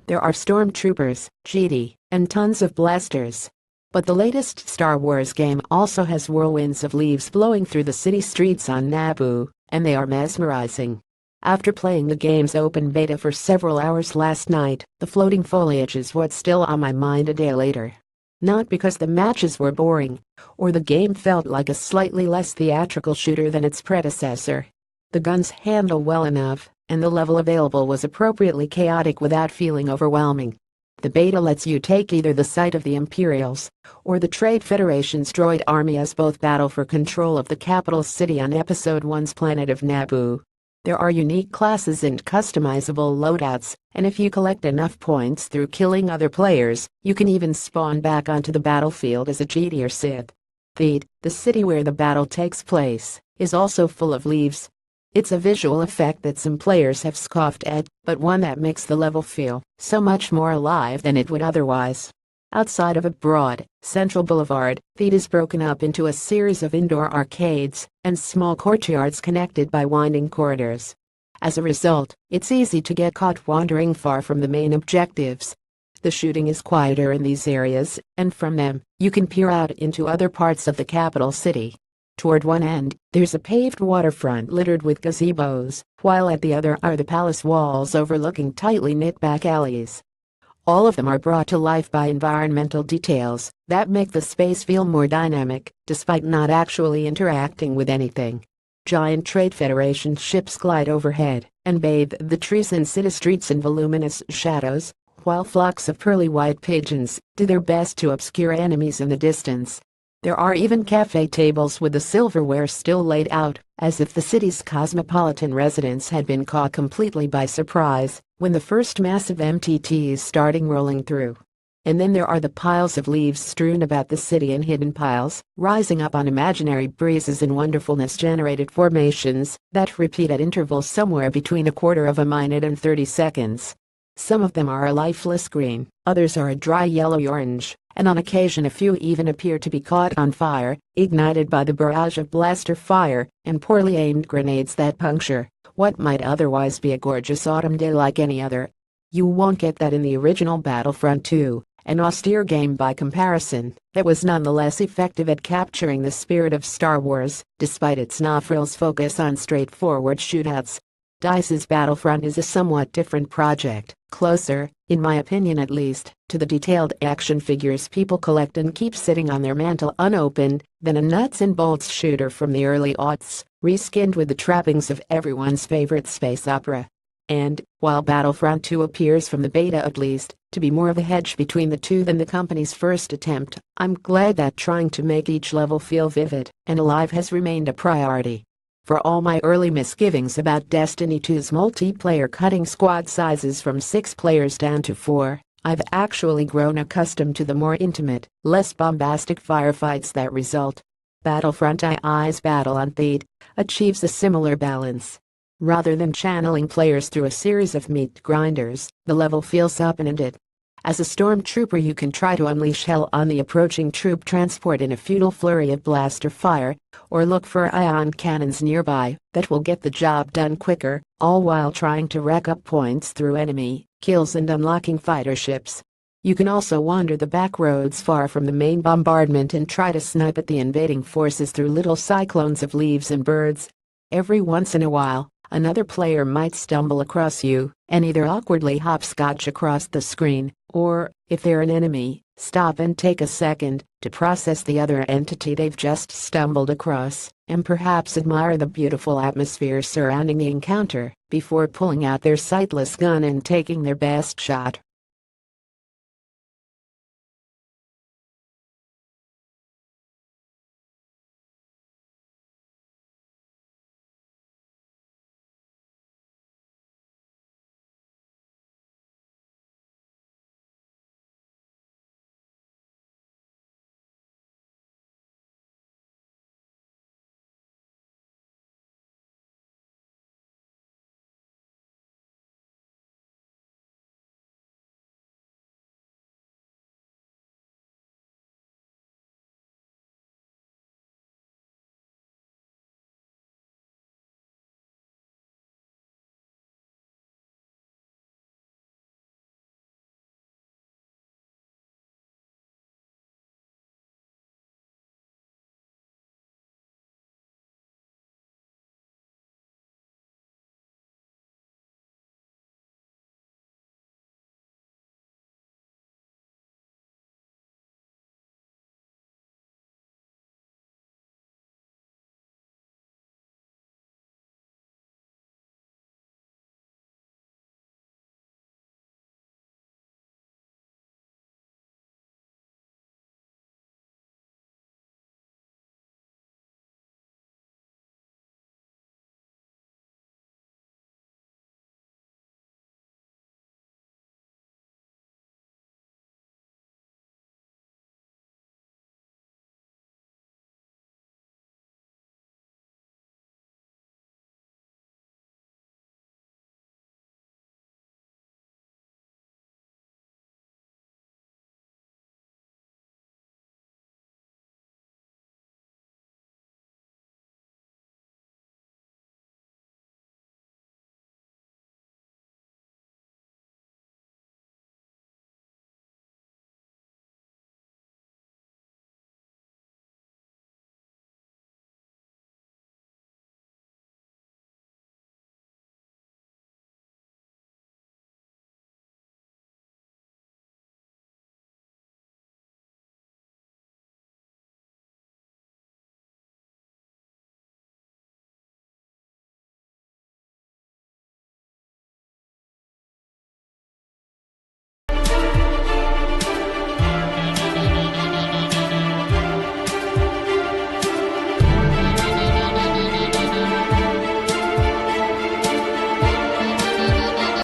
There are stormtroopers, Jedi, and tons of blasters. But the latest Star Wars game also has whirlwinds of leaves blowing through the city streets on Naboo, and they are mesmerizing. After playing the game's open beta for several hours last night, the floating foliage is what's still on my mind a day later. Not because the matches were boring, or the game felt like a slightly less theatrical shooter than its predecessor. The guns handle well enough, and the level available was appropriately chaotic without feeling overwhelming. The beta lets you take either the site of the Imperials or the Trade Federation's droid army as both battle for control of the capital city on Episode 1's planet of Naboo. There are unique classes and customizable loadouts, and if you collect enough points through killing other players, you can even spawn back onto the battlefield as a Jedi or Sith. Theed, the city where the battle takes place, is also full of leaves. It's a visual effect that some players have scoffed at, but one that makes the level feel so much more alive than it would otherwise. Outside of a broad, central boulevard, Theed is broken up into a series of indoor arcades and small courtyards connected by winding corridors. As a result, it's easy to get caught wandering far from the main objectives. The shooting is quieter in these areas, and from them, you can peer out into other parts of the capital city. Toward one end, there's a paved waterfront littered with gazebos, while at the other are the palace walls overlooking tightly knit back alleys. All of them are brought to life by environmental details that make the space feel more dynamic, despite not actually interacting with anything. Giant Trade Federation ships glide overhead and bathe the trees and city streets in voluminous shadows, while flocks of pearly white pigeons do their best to obscure enemies in the distance. There are even cafe tables with the silverware still laid out, as if the city's cosmopolitan residents had been caught completely by surprise when the first massive MTTs starting rolling through. And then there are the piles of leaves strewn about the city in hidden piles, rising up on imaginary breezes in wonderfulness-generated formations that repeat at intervals somewhere between a quarter of a minute and 30 seconds. Some of them are a lifeless green, others are a dry yellow-orange, and on occasion a few even appear to be caught on fire, ignited by the barrage of blaster fire and poorly aimed grenades that puncture what might otherwise be a gorgeous autumn day like any other. You won't get that in the original Battlefront 2, an austere game by comparison that was nonetheless effective at capturing the spirit of Star Wars, despite its no-frills focus on straightforward shootouts. DICE's Battlefront is a somewhat different project, closer, in my opinion at least, to the detailed action figures people collect and keep sitting on their mantle unopened, than a nuts-and-bolts shooter from the early aughts, reskinned with the trappings of everyone's favorite space opera. And, while Battlefront 2 appears from the beta at least, to be more of a hedge between the two than the company's first attempt, I'm glad that trying to make each level feel vivid and alive has remained a priority. For all my early misgivings about Destiny 2's multiplayer cutting squad sizes from 6 players down to 4, I've actually grown accustomed to the more intimate, less bombastic firefights that result. Battlefront II's Battle on Theed achieves a similar balance. Rather than channeling players through a series of meat grinders, the level feels open-ended. As a stormtrooper, you can try to unleash hell on the approaching troop transport in a futile flurry of blaster fire, or look for ion cannons nearby that will get the job done quicker, all while trying to rack up points through enemy kills and unlocking fighter ships. You can also wander the back roads far from the main bombardment and try to snipe at the invading forces through little cyclones of leaves and birds. Every once in a while, another player might stumble across you and either awkwardly hopscotch across the screen, or, if they're an enemy, stop and take a second to process the other entity they've just stumbled across, and perhaps admire the beautiful atmosphere surrounding the encounter before pulling out their sightless gun and taking their best shot.